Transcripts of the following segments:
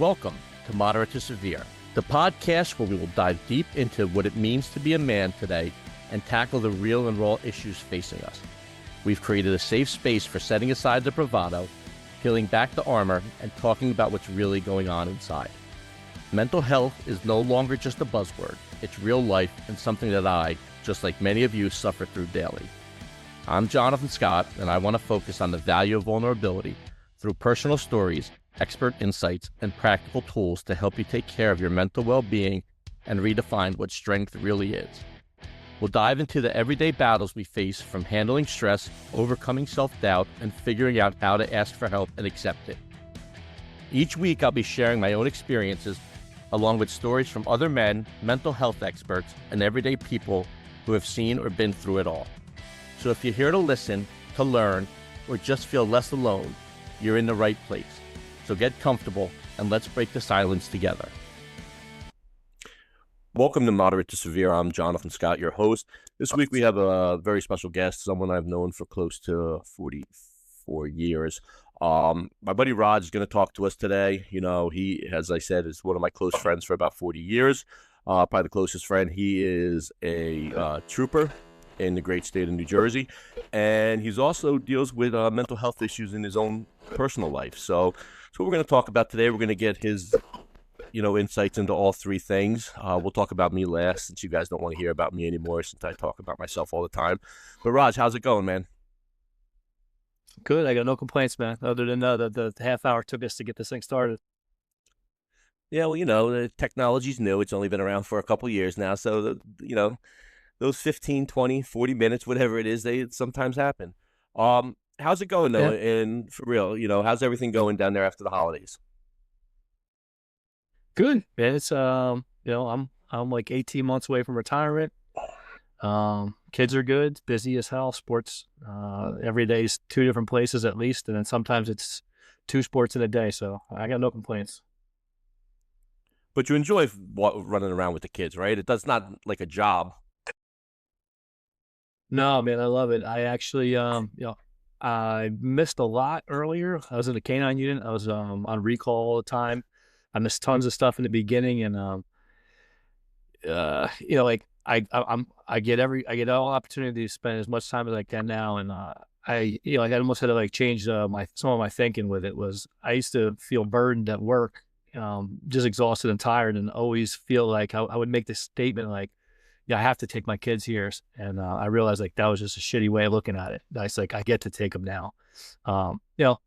Welcome to Moderate to Severe, the podcast where we will dive deep into what it means to be a man today and tackle the real and raw issues facing us. We've created a safe space for setting aside the bravado, peeling back the armor, and talking about what's really going on inside. Mental health is no longer just a buzzword. It's real life and something that I, just like many of you, suffer through daily. I'm Jonathan Scott, and I want to focus on the value of vulnerability through personal stories, expert insights, and practical tools to help you take care of your mental well-being and redefine what strength really is. We'll dive into the everyday battles we face, from handling stress, overcoming self-doubt, and figuring out how to ask for help and accept it. Each week, I'll be sharing my own experiences, along with stories from other men, mental health experts, and everyday people who have seen or been through it all. So if you're here to listen, to learn, or just feel less alone, you're in the right place. So get comfortable and let's break the silence together. Welcome to Moderate to Severe. I'm Jonathan Scott, your host. This week we have a very special guest, someone I've known for close to 44 years. My buddy Rod is going to talk to us today. You know, he, as I said, is one of my close friends for about 40 years. Probably the closest friend. He is a trooper in the great state of New Jersey, and he's also deals with mental health issues in his own personal life. So what we're going to talk about today, we're going to get his insights into all three things. We'll talk about me last, since you guys don't want to hear about me anymore, since I talk about myself all the time. But Raj, how's it going, man? Good. I got no complaints, man, other than the half hour it took us to get this thing started. Yeah, well, the technology's new. It's only been around for a couple years now. So, those 15, 20, 40 minutes, whatever it is, they sometimes happen. How's it going, though? Yeah. And for real, how's everything going down there after the holidays? Good, man. It's I'm like 18 months away from retirement. Kids are good, busy as hell. Sports, every day is two different places at least, and then sometimes it's two sports in a day. So I got no complaints. But you enjoy running around with the kids, right? It's not like a job. No, man, I love it. I actually, I missed a lot earlier. I was in the K-9 unit. I was on recall all the time. I missed tons of stuff in the beginning, and I get all opportunity to spend as much time as I can now, and I almost had to change some of my thinking with it. Was I used to feel burdened at work, just exhausted and tired, and always feel like I would make this statement like, yeah, I have to take my kids here. And I realized that was just a shitty way of looking at it. It's like, I get to take them now.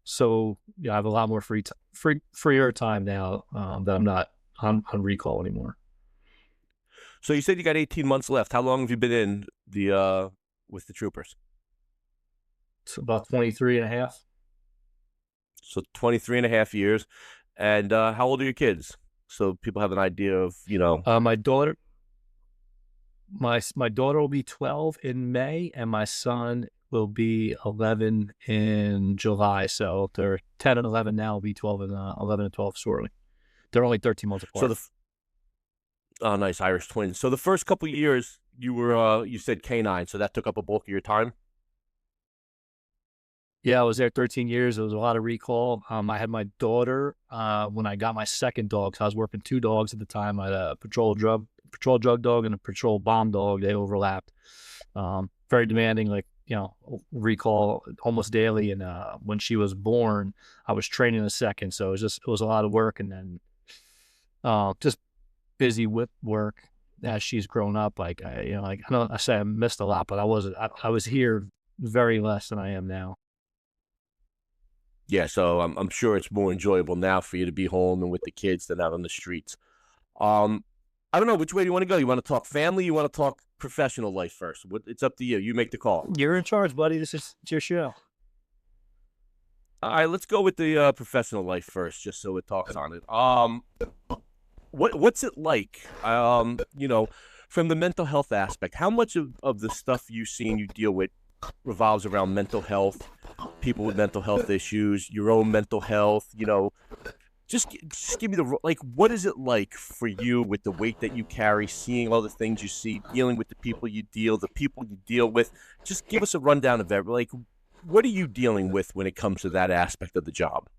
So I have a lot more freer time now that I'm not on recall anymore. So you said you got 18 months left. How long have you been in with the troopers? It's about 23 and a half. So 23 and a half years. And how old are your kids? So people have an idea of, My daughter will be 12 in May, and my son will be 11 in July. So they're 10 and 11 now. Will be 12 and 11 and 12 shortly. They're only 13 months apart. So nice Irish twins. So the first couple of years you were, you said K-9, so that took up a bulk of your time. Yeah, I was there 13 years. There was a lot of recall. I had my daughter when I got my second dog. So I was working two dogs at the time. I had a patrol drug dog and a patrol bomb dog. They overlapped. Very demanding, recall almost daily. And when she was born, I was training a second, so it was a lot of work. And then just busy with work as she's grown up. I say I missed a lot, but I was here very less than I am now. Yeah, so I'm sure it's more enjoyable now for you to be home and with the kids than out on the streets. I don't know, which way do you want to go? You want to talk family? You want to talk professional life first? It's up to you. You make the call. You're in charge, buddy. It's your show. All right, let's go with the professional life first, just so it talks on it. What's it like? From the mental health aspect, how much of the stuff you see and you deal with revolves around mental health, people with mental health issues, your own mental health? Just give me what is it like for you with the weight that you carry, seeing all the things you see, dealing with the people you deal with? Just give us a rundown of everything. What are you dealing with when it comes to that aspect of the job?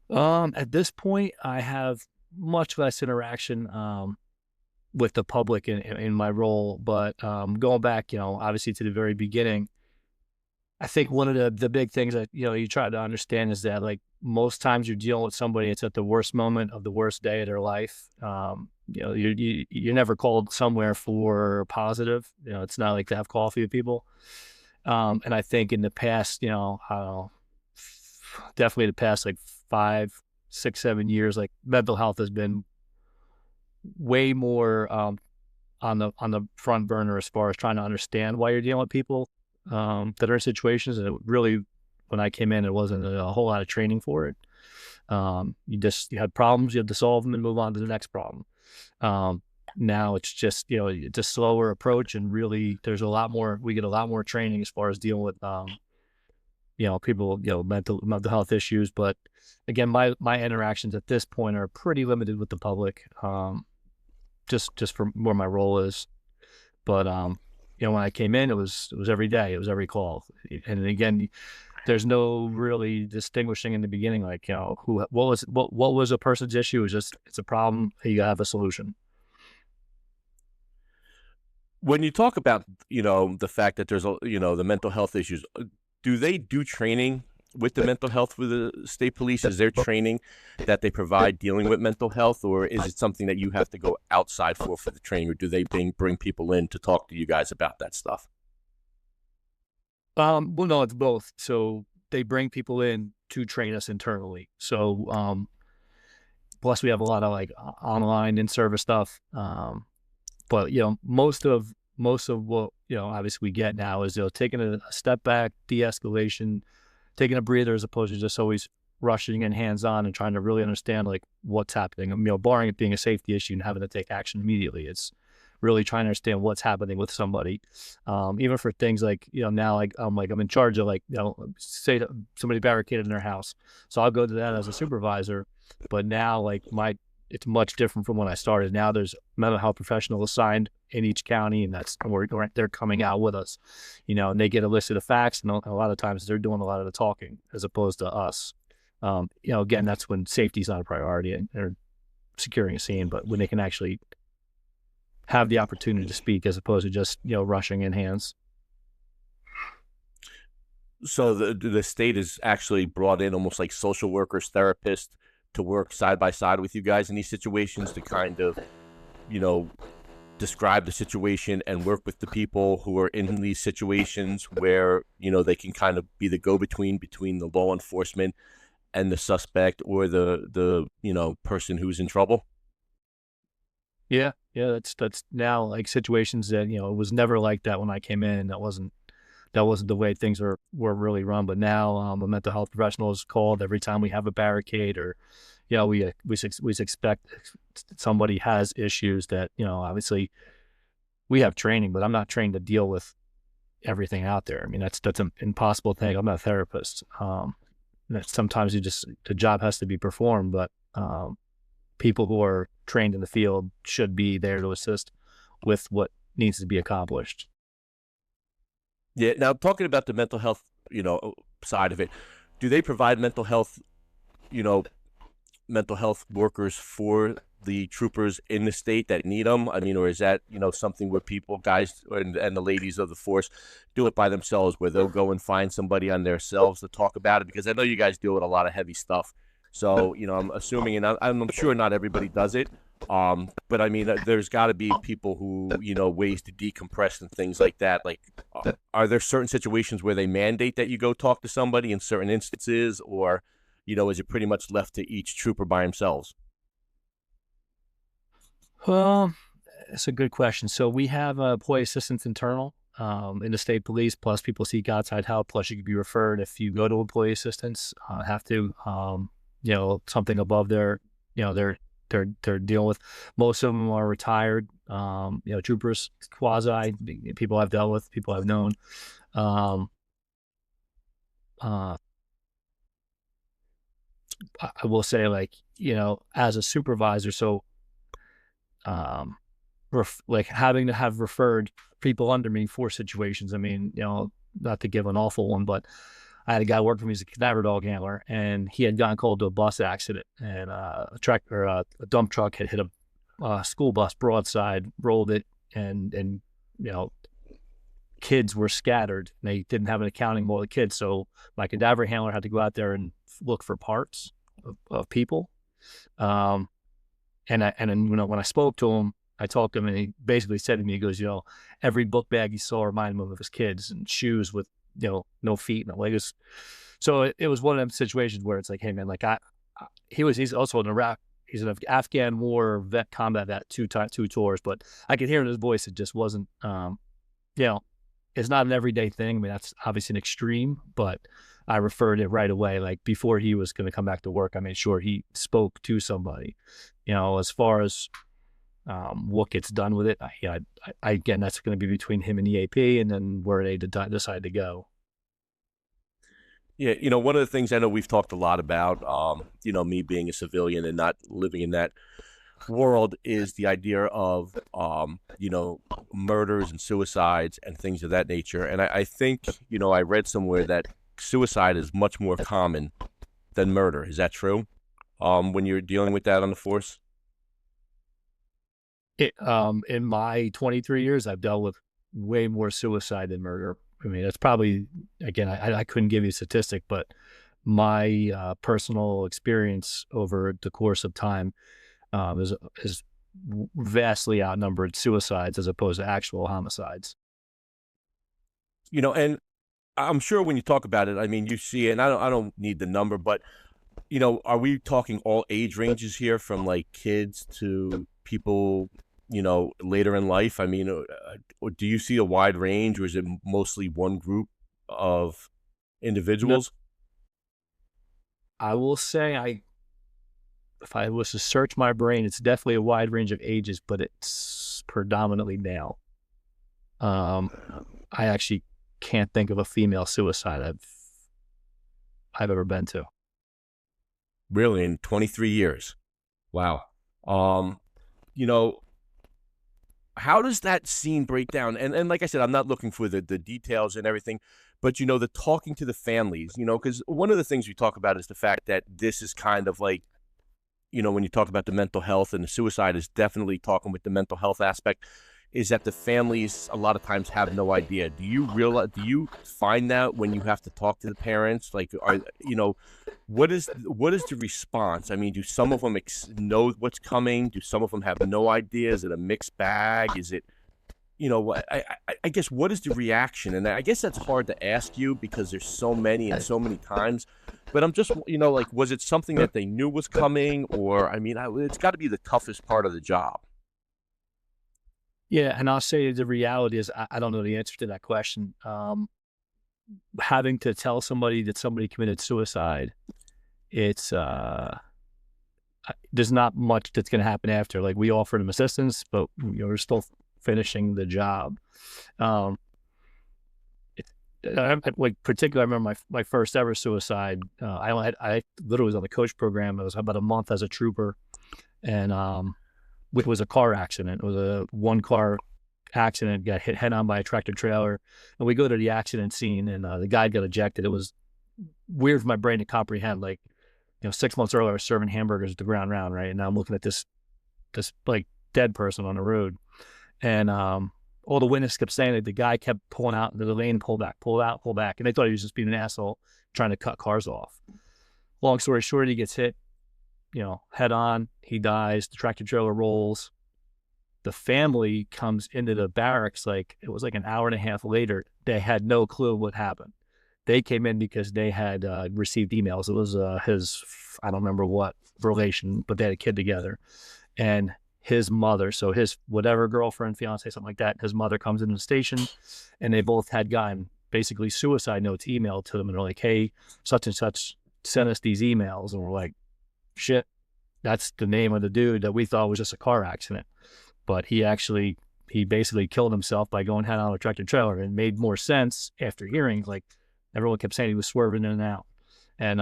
At this point, I have much less interaction with the public in my role, but going back, obviously to the very beginning, I think one of the big things that you try to understand is that like most times you're dealing with somebody, it's at the worst moment of the worst day of their life. You're never called somewhere for positive. It's not like to have coffee with people. And I think in the past, I don't know, definitely the past like 5, 6, 7 years, like mental health has been way more on the front burner as far as trying to understand why you're dealing with people that are in situations. And it really, when I came in, it wasn't a whole lot of training for it. You had problems, you had to solve them and move on to the next problem. Now it's just, it's a slower approach, and really there's a lot more, we get a lot more training as far as dealing with, people, mental health issues. But again, my interactions at this point are pretty limited with the public, just for where my role is. But, when I came in, it was every day, it was every call. And again, there's no really distinguishing in the beginning, like, what was a person's issue. It's a problem. You gotta have a solution. When you talk about, the fact that there's, the mental health issues, do they do training with the mental health with the state police? Is there training that they provide dealing with mental health, or is it something that you have to go outside for the training, or do they bring people in to talk to you guys about that stuff? Well, no, it's both. So they bring people in to train us internally. So, plus we have a lot of like online in-service stuff. But most of what obviously we get now is taking a step back, de-escalation, taking a breather, as opposed to just always rushing and hands-on and trying to really understand like what's happening. Barring it being a safety issue and having to take action immediately, it's really trying to understand what's happening with somebody. Even for things like, now I'm in charge of say that somebody barricaded in their house. So I'll go to that as a supervisor. But now it's much different from when I started. Now there's mental health professionals assigned in each county, and that's where they're coming out with us, and they get a list of the facts, and a lot of times they're doing a lot of the talking as opposed to us. Again, that's when safety is not a priority and they're securing a scene, but when they can actually have the opportunity to speak as opposed to just, rushing in hands. So the state is actually brought in almost like social workers, therapists to work side by side with you guys in these situations to kind of, describe the situation and work with the people who are in these situations where, they can kind of be the go-between between the law enforcement and the suspect or the person who's in trouble. Yeah. Yeah. That's now like situations that, it was never like that when I came in. That wasn't the way things were really run. But now a mental health professional is called every time we have a barricade, or we expect somebody has issues that, obviously we have training, but I'm not trained to deal with everything out there. I mean, that's an impossible thing. I'm not a therapist. That sometimes the job has to be performed, but people who are trained in the field should be there to assist with what needs to be accomplished. Yeah. Now, talking about the mental health, side of it, do they provide you know, mental health workers for the troopers in the state that need them? I mean, or is that, something where guys and the ladies of the force do it by themselves, where they'll go and find somebody on themselves to talk about it? Because I know you guys deal with a lot of heavy stuff. So, I'm assuming, and I'm sure not everybody does it. But I mean, there's got to be people who, ways to decompress and things like that. Like, are there certain situations where they mandate that you go talk to somebody in certain instances, or, is it pretty much left to each trooper by themselves? Well, that's a good question. So we have employee assistance internal in the state police, plus people seek outside help, plus you can be referred if you go to employee assistance, have to, something above they're dealing with. Most of them are retired, troopers, quasi, people I've dealt with, people I've known. Uh, I will say, like, as a supervisor, so like having to have referred people under me for situations. I mean, not to give an awful one, but I had a guy working for me as a cadaver dog handler, and he had gotten called to a bus accident, and a dump truck had hit a school bus broadside, rolled it, and you know, kids were scattered. And they didn't have an accounting of all the kids, so my cadaver handler had to go out there and look for parts of people. And then when I spoke to him, I talked to him, and he basically said to me, he goes, every book bag he saw reminded him of his kids, and shoes with no feet, no legs. So it was one of them situations where it's like, hey man, like he's also an Iraq. He's an Afghan war vet, combat vet, two tours, but I could hear in his voice it just wasn't, it's not an everyday thing. I mean, that's obviously an extreme, but I referred it right away. Like before he was going to come back to work, I made sure he spoke to somebody. As far as what gets done with it, again, that's going to be between him and the AP, and then where they decide to go. Yeah, one of the things I know we've talked a lot about, me being a civilian and not living in that world, is the idea of, murders and suicides and things of that nature. And I think, I read somewhere that suicide is much more common than murder. Is that true? When you're dealing with that on the force? In my 23 years, I've dealt with way more suicide than murder. I mean, that's probably, again, I couldn't give you a statistic, but my personal experience over the course of time is vastly outnumbered suicides as opposed to actual homicides. And I'm sure when you talk about it, I mean, you see it, and I don't need the number, but, are we talking all age ranges here, from like kids to people, later in life? I mean, do you see a wide range, or is it mostly one group of individuals? No. I will say, if I was to search my brain, it's definitely a wide range of ages, but it's predominantly male. I actually can't think of a female suicide I've ever been to. Really, in 23 years? Wow. How does that scene break down? And like I said, I'm not looking for the details and everything, but the talking to the families, because one of the things we talk about is the fact that this is kind of like, when you talk about the mental health, and the suicide is definitely talking with the mental health aspect, is that the families a lot of times have no idea. Do you find that when you have to talk to the parents, like, what is the response? I mean, do some of them know what's coming? Do some of them have no idea? Is it a mixed bag? Is it, I guess, what is the reaction? And I guess that's hard to ask you because there's so many and so many times. But I'm just, like, was it something that they knew was coming? Or, I mean, it's got to be the toughest part of the job. Yeah, and I'll say the reality is I don't know the answer to that question. Having to tell somebody that somebody committed suicide, it's there's not much that's going to happen after. Like, we offer them assistance, but we're still finishing the job. Like, particularly, I remember my first ever suicide. I literally was on the coach program. I was about a month as a trooper, and it was a car accident. It was a one-car accident, got hit head-on by a tractor trailer. And we go to the accident scene, and the guy got ejected. It was weird for my brain to comprehend. Like, 6 months earlier, I was serving hamburgers at the Ground Round, right? And now I'm looking at this like dead person on the road. And all the witnesses kept saying that the guy kept pulling out into the lane, pull back, pull out, pull back. And they thought he was just being an asshole trying to cut cars off. Long story short, he gets hit, head on, he dies, the tractor trailer rolls. The family comes into the barracks, like, it was like an hour and a half later. They had no clue what happened. They came in because they had received emails. It was his, I don't remember what relation, but they had a kid together. And his mother, so his whatever girlfriend, fiance, something like that, his mother comes into the station, and they both had gotten basically suicide notes emailed to them. And they're like, hey, such and such sent us these emails. And we're like, shit, that's the name of the dude that we thought was just a car accident. But he basically killed himself by going head on a tractor trailer. And it made more sense after hearing, like, everyone kept saying he was swerving in and out. And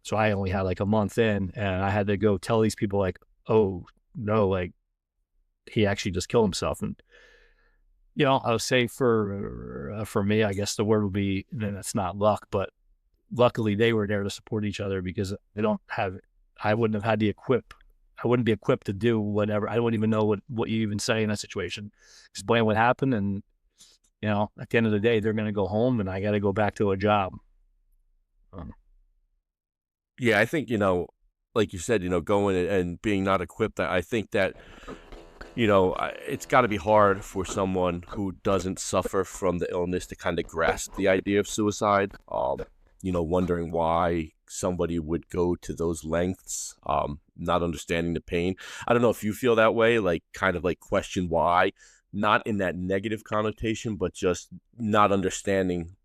so I only had like a month in, and I had to go tell these people, like, oh no, like, he actually just killed himself. And I would say for me, I guess the word would be, then it's not luck, but luckily they were there to support each other, because I wouldn't have had I wouldn't be equipped to do whatever. I wouldn't even know what you even say in that situation. Explain what happened, and at the end of the day, they're going to go home, and I got to go back to a job. Yeah, I think, like you said, going and being not equipped, I think that, it's got to be hard for someone who doesn't suffer from the illness to kind of grasp the idea of suicide, wondering why somebody would go to those lengths, not understanding the pain. I don't know if you feel that way, like kind of like question why, not in that negative connotation, but just not understanding,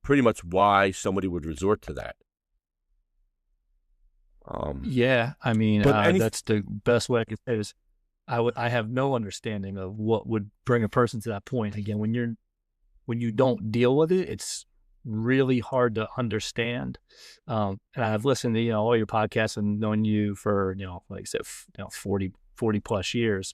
pretty much why somebody would resort to that. Yeah, I mean, that's the best way I could say is I have no understanding of what would bring a person to that point. Again, when you don't deal with it, it's really hard to understand. And I've listened to, all your podcasts and known you for, like I said, 40 plus years.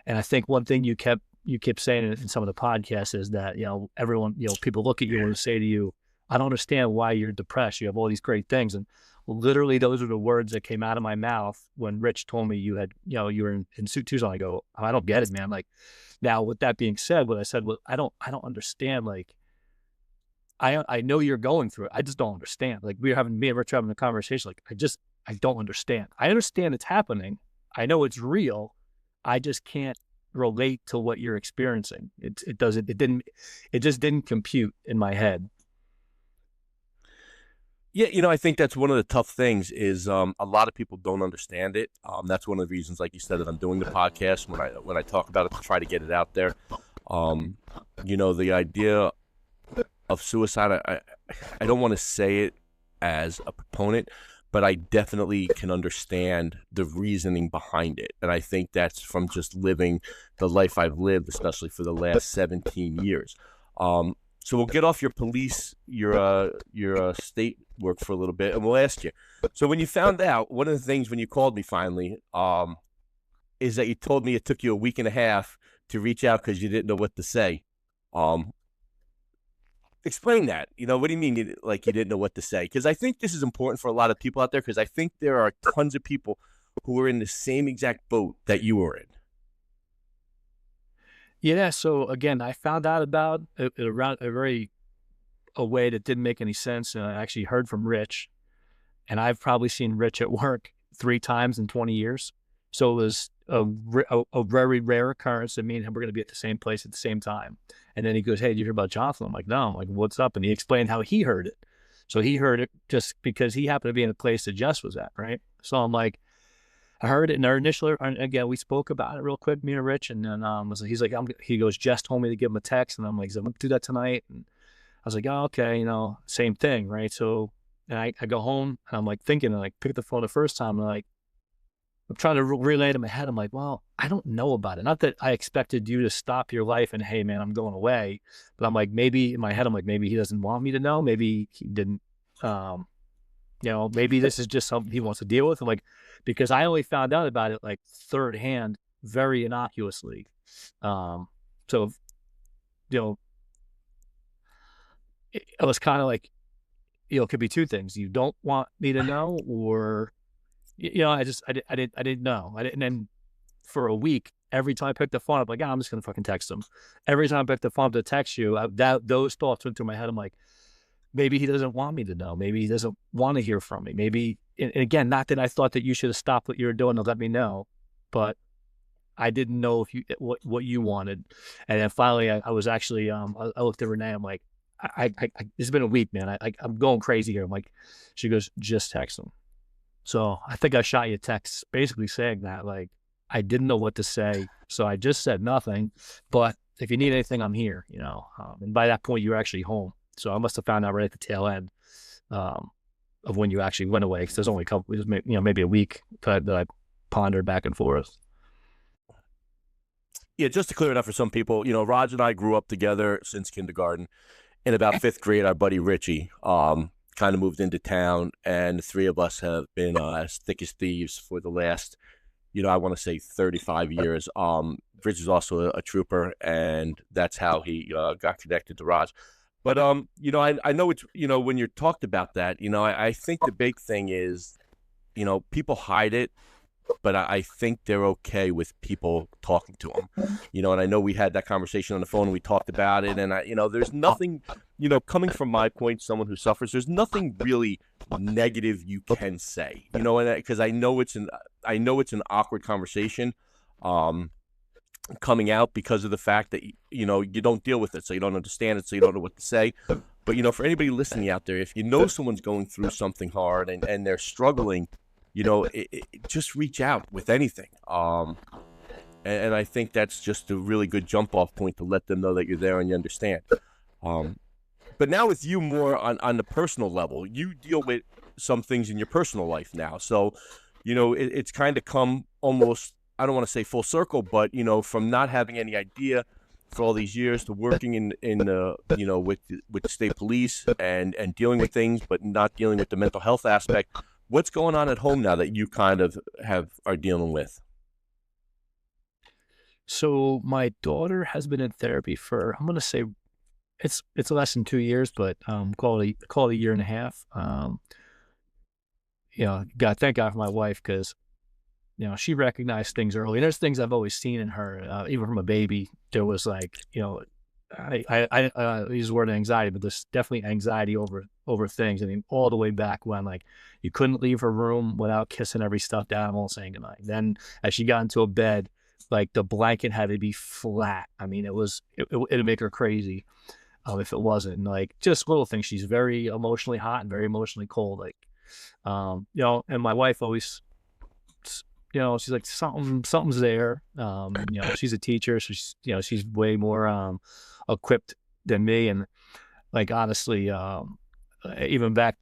And I think one thing you kept saying in some of the podcasts is that, everyone, people look at you and say to you, I don't understand why you're depressed. You have all these great things. And literally those are the words that came out of my mouth when Rich told me you had, you were in Tucson. I go, I don't get it, man. Like, now with that being said, what I said was, I don't understand. Like, I know you're going through it. I just don't understand. Like, me and Rich having a conversation. Like, I don't understand. I understand it's happening. I know it's real. I just can't relate to what you're experiencing. It just didn't compute in my head. Yeah, I think that's one of the tough things is a lot of people don't understand it. That's one of the reasons, like you said, that I'm doing the podcast when I talk about it, to try to get it out there. The idea of suicide, I don't want to say it as a proponent, but I definitely can understand the reasoning behind it. And I think that's from just living the life I've lived, especially for the last 17 years. So we'll get off your police, your state work for a little bit, and we'll ask you. So when you found out, one of the things when you called me finally, is that you told me it took you a week and a half to reach out because you didn't know what to say. Explain that. What do you mean you didn't know what to say? Because I think this is important for a lot of people out there, because I think there are tons of people who are in the same exact boat that you were in. Yeah, so again, I found out about it around a way that didn't make any sense, and I actually heard from Rich, and I've probably seen Rich at work 3 times in 20 years. So it was a very rare occurrence that me and him were going to be at the same place at the same time. And then he goes, "Hey, did you hear about Jonathan?" I'm like, "No." I'm like, "What's up?" And he explained how he heard it. So he heard it just because he happened to be in the place that Jess was at, right? So I'm like, I heard it in our initial, and again, we spoke about it real quick, me and Rich, and then he's like, he goes, Jess told me to give him a text, and I'm like, I'm going to do that tonight. And I was like, oh, okay, same thing, right? So, and I go home, and I'm like thinking, and I pick up the phone the first time, and I'm trying to relay it in my head. I'm like, well, I don't know about it. Not that I expected you to stop your life and, hey, man, I'm going away. But I'm like, maybe in my head, I'm like, maybe he doesn't want me to know. Maybe he didn't, maybe this is just something he wants to deal with. I'm like, because I only found out about it like third hand, very innocuously. So, it was kind of like, it could be 2 things. You don't want me to know, or, I didn't know. And then for a week, every time I picked the phone up, like, I'm just going to fucking text him. Every time I picked the phone up to text you, those thoughts went through my head. I'm like, maybe he doesn't want me to know. Maybe he doesn't want to hear from me. Maybe, and again, not that I thought that you should have stopped what you were doing to let me know, but I didn't know what you wanted. And then finally, I was actually, I looked at Renee. I'm like, it's been a week, man. I'm going crazy here. I'm like, she goes, just text him. So I think I shot you a text basically saying that, like, I didn't know what to say. So I just said nothing, but if you need anything, I'm here, and by that point you were actually home. So I must have found out right at the tail end of when you actually went away. Because there's only a couple, maybe a week that I pondered back and forth. Yeah, just to clear it up for some people, Raj and I grew up together since kindergarten. In about 5th grade, our buddy Richie kind of moved into town, and the 3 of us have been as thick as thieves for the last, I want to say 35 years. Rich is also a trooper, and that's how he got connected to Raj. But I know it's when you're talked about that, I think the big thing is, people hide it, but I think they're okay with people talking to them, and I know we had that conversation on the phone and we talked about it, and there's nothing, coming from my point, someone who suffers, there's nothing really negative you can say, and because I know it's an awkward conversation, coming out because of the fact that you don't deal with it, so you don't understand it, so you don't know what to say. But for anybody listening out there, if you know someone's going through something hard and they're struggling, just reach out with anything. And I think that's just a really good jump off point to let them know that you're there and you understand. But now with you more on the personal level, you deal with some things in your personal life now, so it's kind of come almost, I don't want to say full circle, but from not having any idea for all these years to working in with the state police and dealing with things, but not dealing with the mental health aspect. What's going on at home now that you kind of are dealing with? So my daughter has been in therapy for, I'm gonna say it's less than 2 years, but call it a year and a half. Thank God for my wife, because she recognized things early. And there's things I've always seen in her, even from a baby. There was like, I use the word anxiety, but there's definitely anxiety over things. I mean, all the way back when, like, you couldn't leave her room without kissing every stuffed animal and saying goodnight. Then as she got into a bed, like, the blanket had to be flat. I mean, it'd make her crazy if it wasn't. And, like, just little things. She's very emotionally hot and very emotionally cold. Like, and my wife always, she's like, something's there. She's a teacher, so she's way more equipped than me. And, like, honestly, even back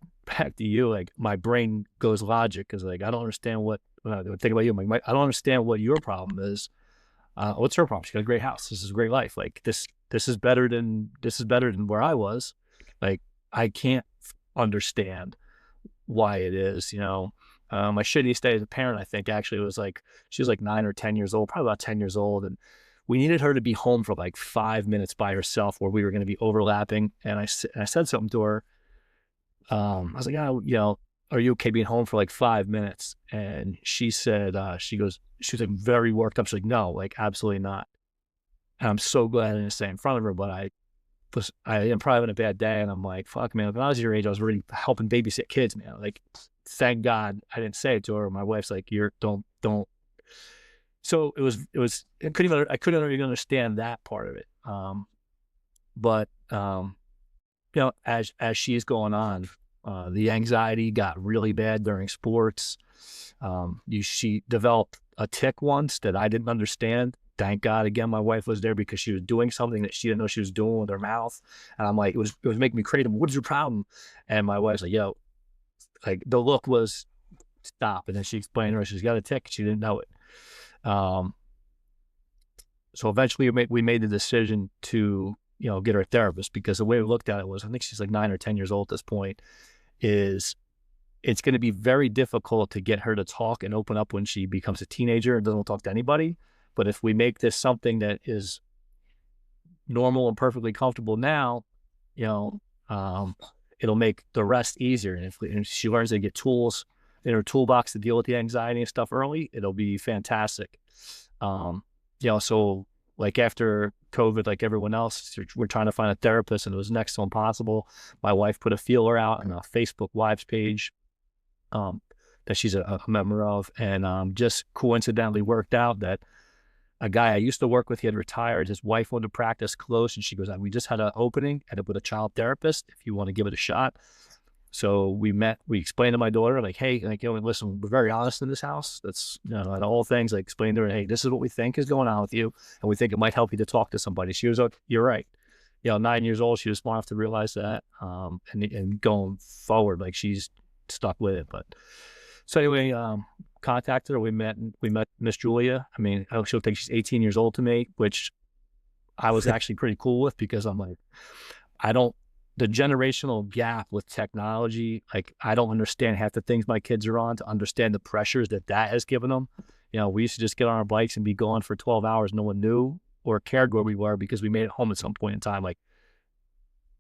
to you, like, my brain goes logic, because, like, I don't understand when I think about you, I'm like, I don't understand what your problem is. What's her problem? She got a great house. This is a great life. Like, this is better than where I was. Like, I can't understand why it is. My shittiest day as a parent, I think, actually was like, she was like 9 or 10 years old, probably about 10 years old. And we needed her to be home for like 5 minutes by herself, where we were going to be overlapping. And I said something to her. I was like, are you okay being home for like 5 minutes? And she said, she was like very worked up. She's like, no, like, absolutely not. And I'm so glad I didn't say in front of her, but I am probably having a bad day. And I'm like, fuck, man, when I was your age, I was really helping babysit kids, man. Like, thank God I didn't say it to her. My wife's like, don't. So I couldn't even understand that part of it. But as she's going on, the anxiety got really bad during sports. She developed a tic once that I didn't understand. Thank God, again, my wife was there, because she was doing something that she didn't know she was doing with her mouth. And I'm like, it was making me crazy. What is your problem? And my wife's like, like, the look was stop. And then she explained to her, she's got a tic. She didn't know it. So eventually we made the decision to, get her a therapist, because the way we looked at it was, I think she's like 9 or 10 years old at this point, is it's going to be very difficult to get her to talk and open up when she becomes a teenager and doesn't talk to anybody. But if we make this something that is normal and perfectly comfortable now, it'll make the rest easier. And if she learns to get tools in her toolbox to deal with the anxiety and stuff early, it'll be fantastic. So, like, after COVID, like everyone else, we're trying to find a therapist, and it was next to impossible. My wife put a feeler out on a Facebook Wives page that she's a member of, and just coincidentally worked out that a guy I used to work with, he had retired. His wife wanted to practice close, and she goes, we just had an opening with a child therapist, if you want to give it a shot. So we met, we explained to my daughter, like, hey, like, listen, we're very honest in this house. That's, at all things, like, explain to her, hey, this is what we think is going on with you, and we think it might help you to talk to somebody. She was like, you're right. 9 years old, she was smart enough to realize that, and going forward, like, she's stuck with it. But so anyway, contacted her. We met Miss Julia. I mean, she'll think she's 18 years old to me, which I was actually pretty cool with, because I'm like, the generational gap with technology, like, I don't understand half the things my kids are on, to understand the pressures that has given them. We used to just get on our bikes and be gone for 12 hours. No one knew or cared where we were, because we made it home at some point in time. Like,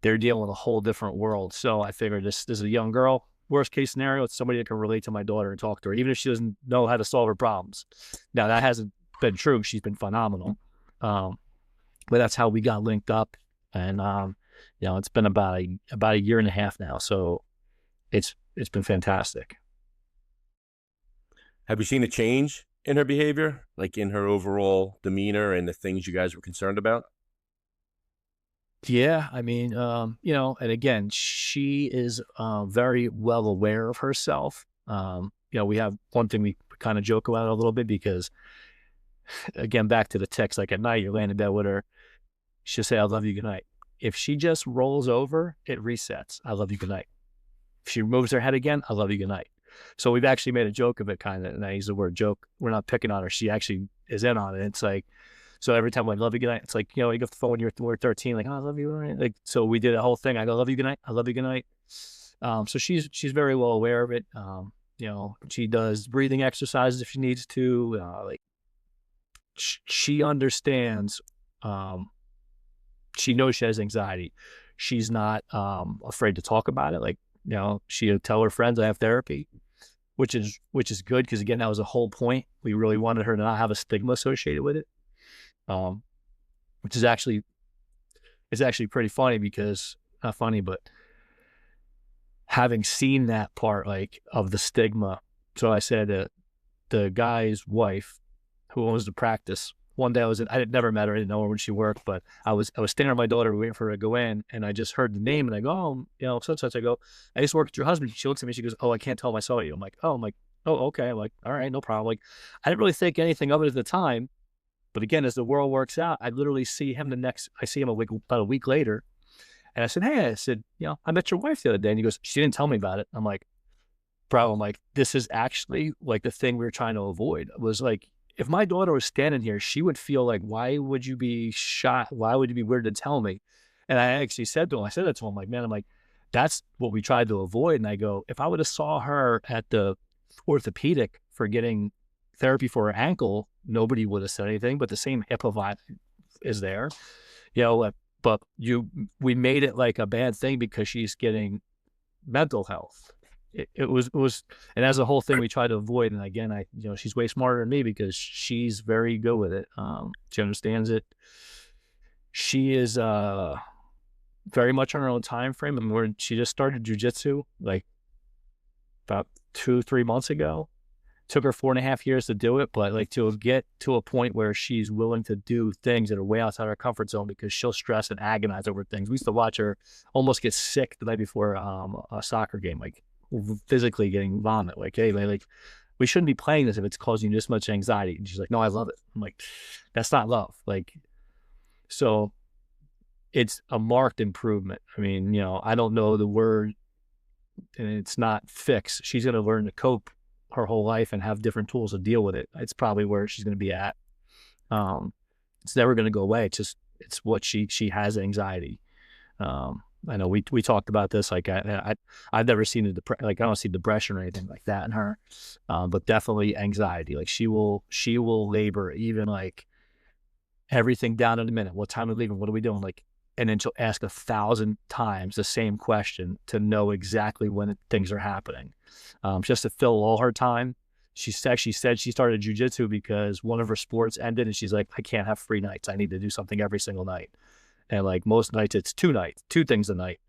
they're dealing with a whole different world. So I figured this is a young girl. Worst case scenario, it's somebody that can relate to my daughter and talk to her, even if she doesn't know how to solve her problems. Now, that hasn't been true. She's been phenomenal. But that's how we got linked up. And, it's been about a year and a half now. So it's been fantastic. Have you seen a change in her behavior, like in her overall demeanor and the things you guys were concerned about? Yeah, I mean, and again, she is very well aware of herself. We have one thing we kind of joke about a little bit because, again, back to the text, like at night, you're laying in bed with her, she'll say, "I love you, good night." If she just rolls over, it resets. "I love you, good night." If she moves her head again, "I love you, good night." So we've actually made a joke of it, kind of, and I use the word joke. We're not picking on her. She actually is in on it. It's like, so every time I love you, good night, it's like, you get the phone when you're 13, like, "Oh, I love you, good night." Like, so we did a whole thing. I go, "Love you, good night. I love you, good night." So she's very well aware of it. She does breathing exercises if she needs to. She understands. She knows she has anxiety. She's not afraid to talk about it. Like, she'll tell her friends, "I have therapy," which is good, because again, that was the whole point. We really wanted her to not have a stigma associated with it. Which is actually pretty funny, because not funny, but having seen that part, like, of the stigma. So I said, the guy's wife who owns the practice, one day I had never met her. I didn't know her when she worked, but I was standing with my daughter waiting for her to go in, and I just heard the name, and I go, "Oh, such. I go, "I used to work with your husband." She looks at me, she goes, "Oh, I can't tell if I saw you." I'm like, "Oh," "Okay." I'm like, "All right, no problem." Like, I didn't really think anything of it at the time. But again, as the world works out, I literally see him I see him about a week later. And I said, "Hey," "I met your wife the other day." And he goes, "She didn't tell me about it." I'm like, "Bro," I'm like, "this is actually like the thing we were trying to avoid." It was like, if my daughter was standing here, she would feel like, "Why would you be shy? Why would you be weird to tell me?" And I actually said that to him, like, "Man," I'm like, "that's what we tried to avoid." And I go, if I would have saw her at the orthopedic for getting therapy for her ankle, nobody would have said anything, but the same HIPAA vibe is there, but we made it like a bad thing because she's getting mental health. It was, and that's the whole thing we try to avoid. And again, she's way smarter than me because she's very good with it. She understands it. She is very much on her own time frame. And she just started jujitsu like about 2-3 months ago. Took her 4.5 years to do it, but like to get to a point where she's willing to do things that are way outside her comfort zone, because she'll stress and agonize over things. We used to watch her almost get sick the night before a soccer game, like physically getting vomit. Like, "Hey, man, like, we shouldn't be playing this if it's causing you this much anxiety." And she's like, "No, I love it." I'm like, "That's not love." Like, so it's a marked improvement. I mean, I don't know the word, and it's not fix. She's going to learn to cope her whole life and have different tools to deal with it. It's probably where she's going to be at. It's never going to go away. It's what she has anxiety. I know we talked about this. Like, I've never seen I don't see depression or anything like that in her, but definitely anxiety. Like, she will labor, even like everything down in a minute. What time are we leaving? What are we doing? Like, and then she'll ask 1,000 times the same question to know exactly when things are happening, just to fill all her time. She actually said she started jujitsu because one of her sports ended, and she's like, "I can't have free nights. I need to do something every single night." And like most nights, it's 2 things a night,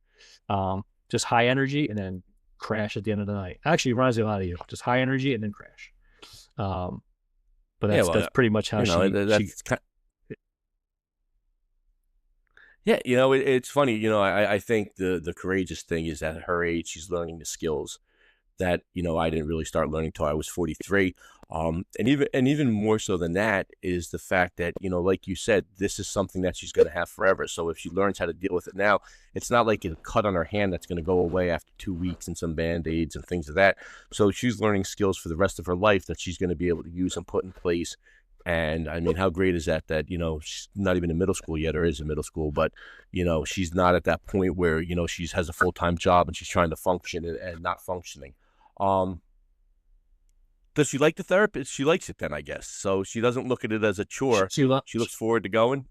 just high energy and then crash at the end of the night. Actually, it reminds me a lot of you. Just high energy and then crash. But that's pretty much how Yeah, it's funny. I think the courageous thing is that at her age, she's learning the skills that I didn't really start learning till I was 43. And even more so than that is the fact that like you said, this is something that she's going to have forever. So if she learns how to deal with it now, it's not like a cut on her hand that's going to go away after 2 weeks and some band-aids and things of that. So she's learning skills for the rest of her life that she's going to be able to use and put in place. And I mean, how great is that she's not even in middle school yet, or is in middle school, but she's not at that point where she has a full-time job and she's trying to function and not functioning. Does she like the therapist? She likes it then, I guess. So she doesn't look at it as a chore. She looks forward to going.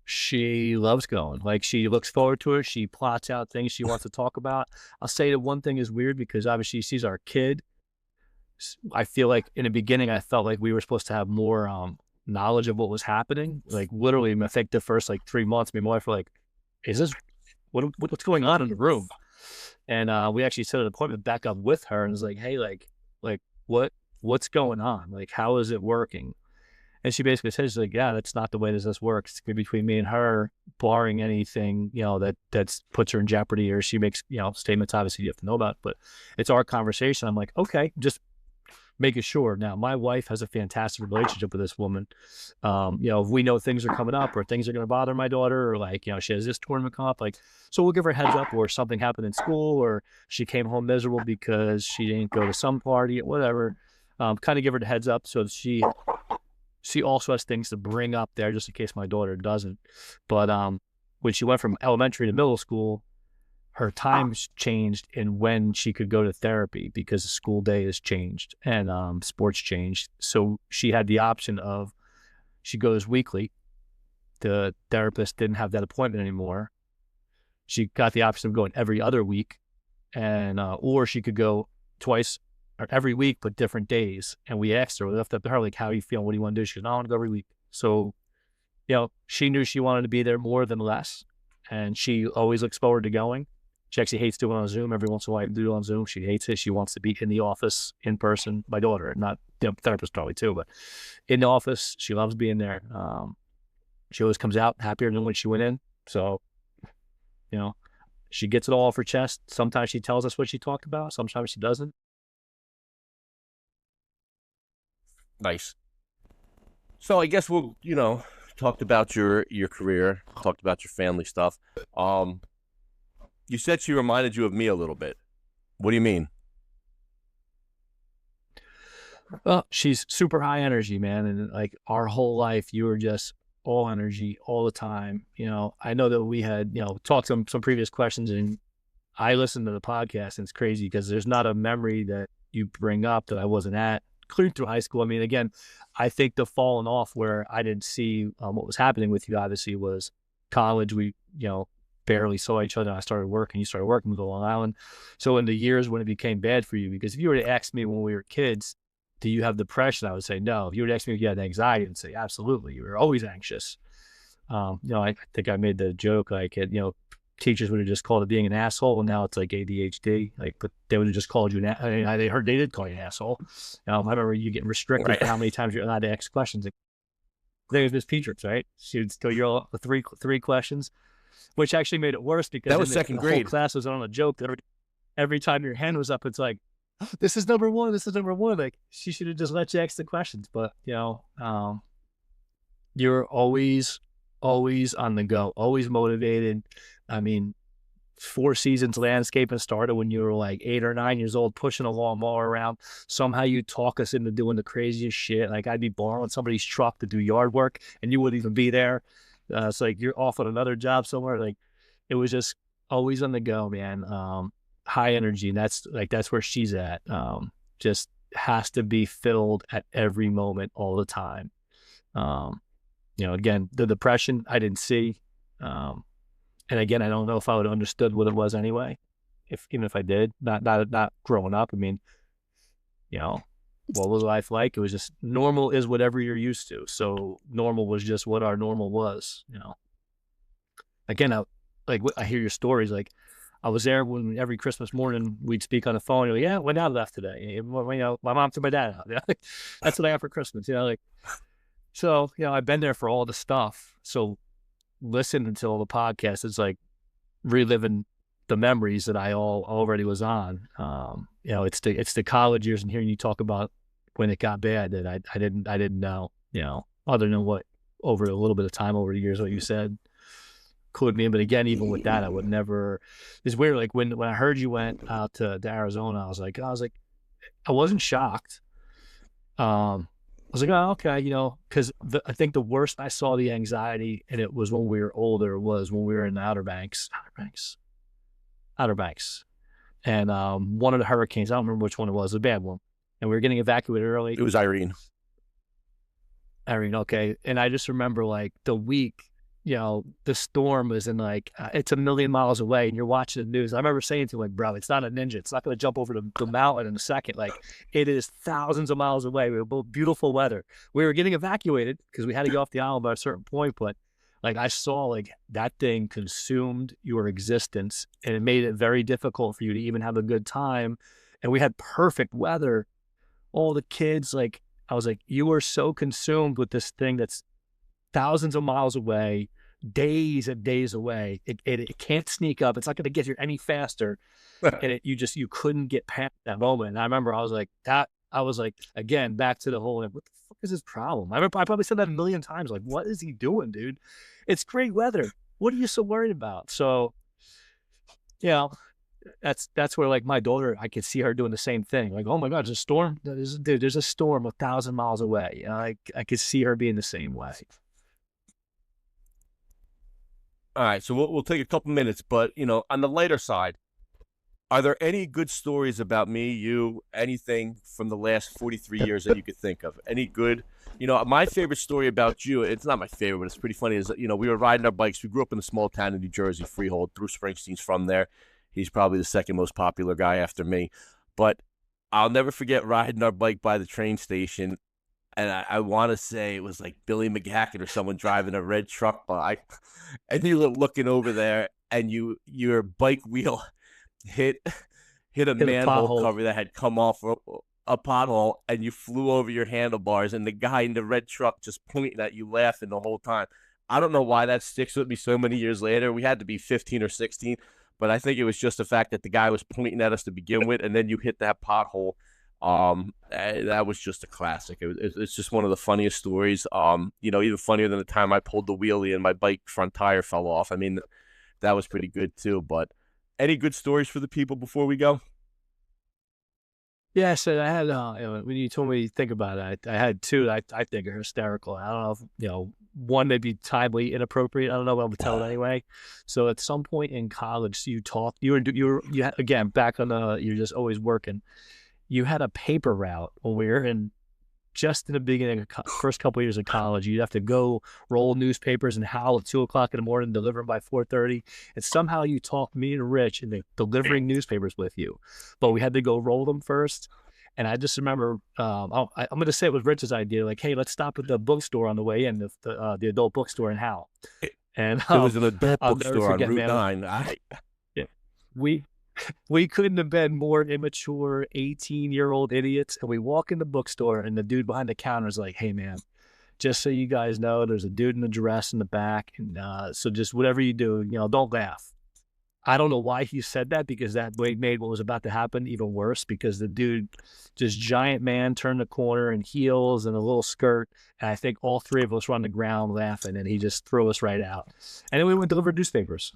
She loves going. Like, she looks forward to it. She plots out things she wants to talk about. I'll say that one thing is weird because obviously she's our kid. I feel like in the beginning, I felt like we were supposed to have more knowledge of what was happening. Like, literally, I think the first like 3 months, me and my wife were like, "Is this what's going on in the room?" And we actually set an appointment back up with her and was like, "Hey, like what's going on? Like, how is it working?" And she basically says, like, "Yeah, that's not the way this works. It's gonna be between me and her, barring anything, that puts her in jeopardy or she makes, statements obviously you have to know about, but it's our conversation." I'm like, okay, just making sure. Now, my wife has a fantastic relationship with this woman. If we know things are coming up or things are going to bother my daughter, or like, she has this tournament come up, like, so we'll give her a heads up, or something happened in school, or she came home miserable because she didn't go to some party, whatever. Kind of give her the heads up so that she also has things to bring up there just in case my daughter doesn't. But when she went from elementary to middle school, her times changed in when she could go to therapy because the school day has changed and sports changed. So she had the option of, she goes weekly. The therapist didn't have that appointment anymore. She got the option of going every other week, and or she could go twice or every week, but different days. And we asked her, we left up to her, like, "How are you feeling? What do you want to do?" She goes, "No, I want to go every week." So, she knew she wanted to be there more than less. And she always looks forward to going. She actually hates doing it on Zoom. Every once in a while, I do it on Zoom. She hates it. She wants to be in the office in person. My daughter, not therapist probably too, but in the office, she loves being there. She always comes out happier than when she went in. So, she gets it all off her chest. Sometimes she tells us what she talked about. Sometimes she doesn't. Nice. So I guess we'll, talked about your career, talked about your family stuff. You said she reminded you of me a little bit. What do you mean? Well, she's super high energy, man. And like our whole life, you were just all energy all the time. I know that we had, talked some previous questions, and I listened to the podcast, and it's crazy because there's not a memory that you bring up that I wasn't at clear through high school. I mean, again, I think the falling off where I didn't see what was happening with you obviously was college. We, barely saw each other. I started working, you started working with Long Island. So in the years when it became bad for you, because if you were to ask me when we were kids, do you have depression? I would say no. If you were to ask me if you had anxiety, I'd say absolutely. You were always anxious. I think I made the joke, like, teachers would have just called it being an asshole, and now it's like ADHD. Like, but they would have just called you they did call you an asshole. I remember you getting restricted for how many times you're allowed to ask questions. I think it was Miss Petrix, right? She would still yell the three questions, which actually made it worse because that was second grade. The whole class was on a joke that every time your hand was up, it's like, oh, this is number one. This is number one. Like, she should have just let you ask the questions. But you're always on the go, always motivated. I mean, 4 Seasons landscaping started when you were like 8 or 9 years old, pushing a lawnmower around. Somehow you talk us into doing the craziest shit. Like, I'd be borrowing somebody's truck to do yard work, and you wouldn't even be there. It's like you're off on another job somewhere. Like, it was just always on the go, man. High energy, and that's where she's at. Just has to be filled at every moment, all the time. Again, the depression I didn't see. And again, I don't know if I would have understood what it was anyway, even if I did, not growing up. I mean, what was life like? It was just normal is whatever you're used to. So normal was just what our normal was, Again, I hear your stories. Like, I was there when every Christmas morning we'd speak on the phone. You're like, yeah, when I left today, my mom took my dad out. That's what I got for Christmas. So, I've been there for all the stuff. So listening to all the podcasts, it's like reliving the memories that I already was on. It's the college years and hearing you talk about when it got bad that I didn't know, other than what over a little bit of time over the years, what you said could mean. But again, even with that, I would never, it's weird. Like when I heard you went out to Arizona, I was like, I wasn't shocked. I was like, oh, okay, because I think the worst I saw the anxiety, and it was when we were older, was when we were in the Outer Banks. And one of the hurricanes, I don't remember which one it was, a bad one. And we were getting evacuated early. It was Irene. Okay. And I just remember like the week, the storm was in like, it's a million miles away and you're watching the news. I remember saying to him, like, bro, it's not a ninja. It's not going to jump over the mountain in a second. Like, it is thousands of miles away. We were both beautiful weather. We were getting evacuated because we had to get off the island by a certain point. But like, I saw like that thing consumed your existence, and it made it very difficult for you to even have a good time. And we had perfect weather. All the kids, like, I was like, you are so consumed with this thing that's thousands of miles away, days and days away. It can't sneak up. It's not going to get here any faster. And you couldn't get past that moment. And I remember I was like, again, back to the whole, what the fuck is his problem? I probably said that a million times. Like, what is he doing, dude? It's great weather. What are you so worried about? So, that's where, like, my daughter, I could see her doing the same thing. Like, oh my God, there's a storm. There's a storm 1,000 miles away. I could see her being the same way. All right, so we'll take a couple minutes, but on the lighter side, are there any good stories about me, you, anything from the last 43 years that you could think of? Any good? My favorite story about you, it's not my favorite, but it's pretty funny, is that, we were riding our bikes. We grew up in a small town in New Jersey, Freehold. Bruce Springsteen's from there. He's probably the second most popular guy after me. But I'll never forget riding our bike by the train station. And I want to say it was like Billy McGacken or someone driving a red truck by. And you were looking over there, and your bike wheel hit a manhole cover that had come off a pothole, and you flew over your handlebars, and the guy in the red truck just pointing at you, laughing the whole time. I don't know why that sticks with me so many years later. We had to be 15 or 16, but I think it was just the fact that the guy was pointing at us to begin with, and then you hit that pothole. That was just a classic. It's just one of the funniest stories. Even funnier than the time I pulled the wheelie and my bike front tire fell off. I mean, that was pretty good too. But any good stories for the people before we go? Yeah, so I had, when you told me to think about it, I had two that I think are hysterical. I don't know if, one may be timely inappropriate. I don't know, but I'm gonna tell it anyway. So at some point in college, you had, again, back on you're just always working. You had a paper route when we were just in the beginning of first couple of years of college. You'd have to go roll newspapers and howl at 2:00 in the morning, deliver them by 4:30. And somehow you talked me and Rich into delivering newspapers with you, but we had to go roll them first. And I just remember, I'm going to say it was Rich's idea. Like, hey, let's stop at the bookstore on the way in, the adult bookstore in Howell. And there was an adult bookstore on Route 9. We couldn't have been more immature 18-year-old idiots. And we walk in the bookstore, and the dude behind the counter is like, hey, man, just so you guys know, there's a dude in a dress in the back. And so just whatever you do, don't laugh. I don't know why he said that, because that made what was about to happen even worse, because the dude, just giant man, turned the corner in heels and a little skirt. And I think all three of us were on the ground laughing, and he just threw us right out. And then we went to deliver newspapers.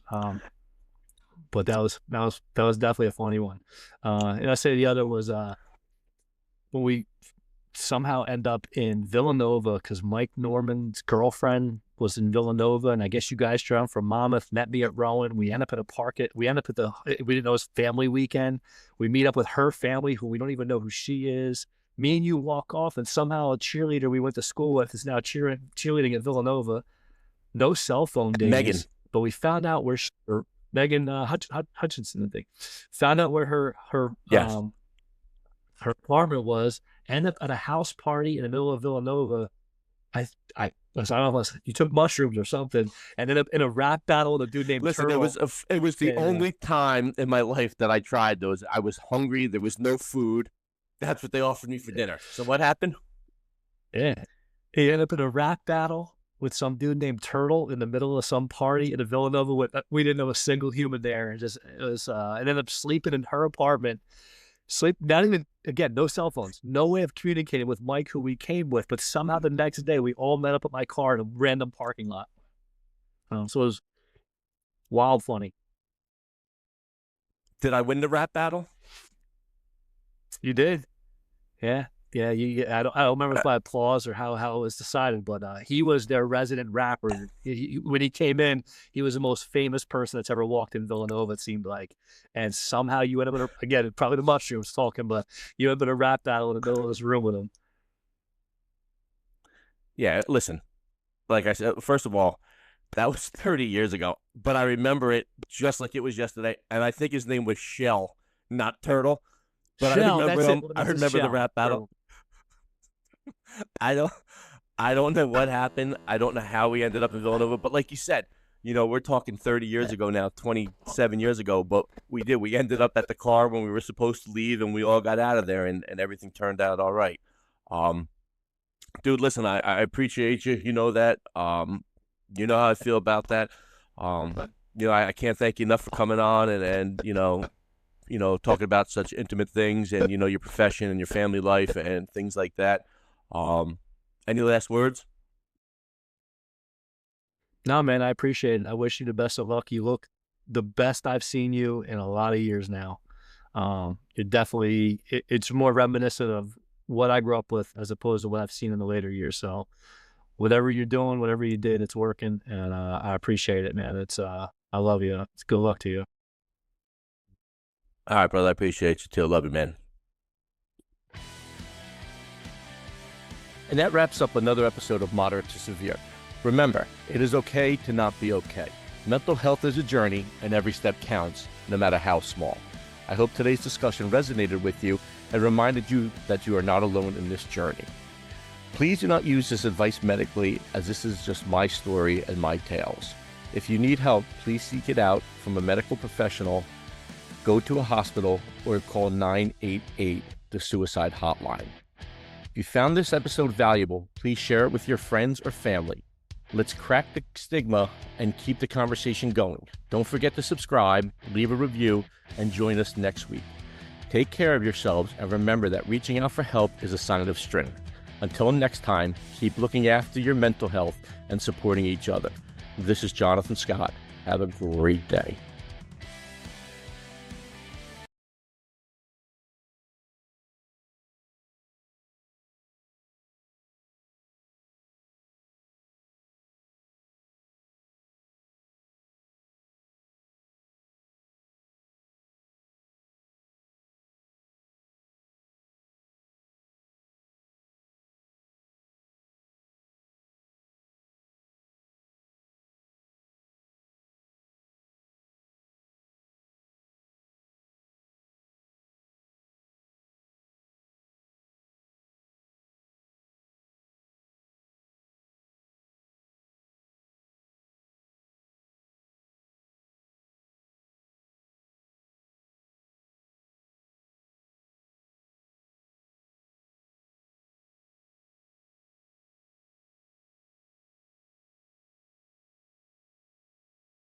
But that was definitely a funny one. And I say the other was when we somehow end up in Villanova, because Mike Norman's girlfriend was in Villanova, and I guess you guys drove from Monmouth, met me at Rowan. We end up at we didn't know it was family weekend. We meet up with her family, who we don't even know who she is. Me and you walk off, and somehow a cheerleader we went to school with is now cheerleading at Villanova. No cell phone days. Megan. But we found out where Megan Hutchinson, I think, found out where her apartment was. Ended up at a house party in the middle of Villanova. I don't know if you took mushrooms or something, and ended up in a rap battle with a dude named Listen, Turtle. it was the only time in my life that I tried those. I was hungry. There was no food. That's what they offered me for dinner. So what happened? Yeah, he ended up in a rap battle with some dude named Turtle in the middle of some party in a Villanova. We didn't know a single human there, and ended up sleeping in her apartment. Not even, again, no cell phones, no way of communicating with Mike, who we came with, but somehow the next day we all met up at my car in a random parking lot. So it was wild funny. Did I win the rap battle? You did. Yeah. Yeah, I don't remember if by applause or how it was decided, but he was their resident rapper. When he came in, he was the most famous person that's ever walked in Villanova, it seemed like. And somehow you ended up, again, probably the mushrooms talking, but you ended up in a rap battle in the middle of this room with him. Yeah, listen, like I said, first of all, That was 30 years ago, but I remember it just like it was yesterday. And I think his name was Shell, not Turtle. But Shell, I remember that's him. it. I It's a remember the Shell. rap battle. I don't know what happened. I don't know how we ended up in Villanova. But like you said, we're talking 30 years ago now, 27 years ago. But we did. We ended up at the car when we were supposed to leave, and we all got out of there, and everything turned out all right. Dude, listen, I appreciate you. You know that. You know how I feel about that. I can't thank you enough for coming on and talking about such intimate things and, your profession and your family life and things like that. Any last words? No, man, I appreciate it. I wish you the best of luck. You look the best I've seen you in a lot of years now. You're definitely, it's more reminiscent of what I grew up with as opposed to what I've seen in the later years. So whatever you're doing, whatever you did, it's working. And I appreciate it, man. I love you. It's good luck to you. All right, brother. I appreciate you too. Love you, man. And that wraps up another episode of Moderate to Severe. Remember, it is okay to not be okay. Mental health is a journey, and every step counts, no matter how small. I hope today's discussion resonated with you and reminded you that you are not alone in this journey. Please do not use this advice medically, as this is just my story and my tales. If you need help, please seek it out from a medical professional, go to a hospital, or call 988, the suicide hotline. If you found this episode valuable, please share it with your friends or family. Let's crack the stigma and keep the conversation going. Don't forget to subscribe, leave a review, and join us next week. Take care of yourselves, and remember that reaching out for help is a sign of strength. Until next time, keep looking after your mental health and supporting each other. This is Jonathan Scott. Have a great day.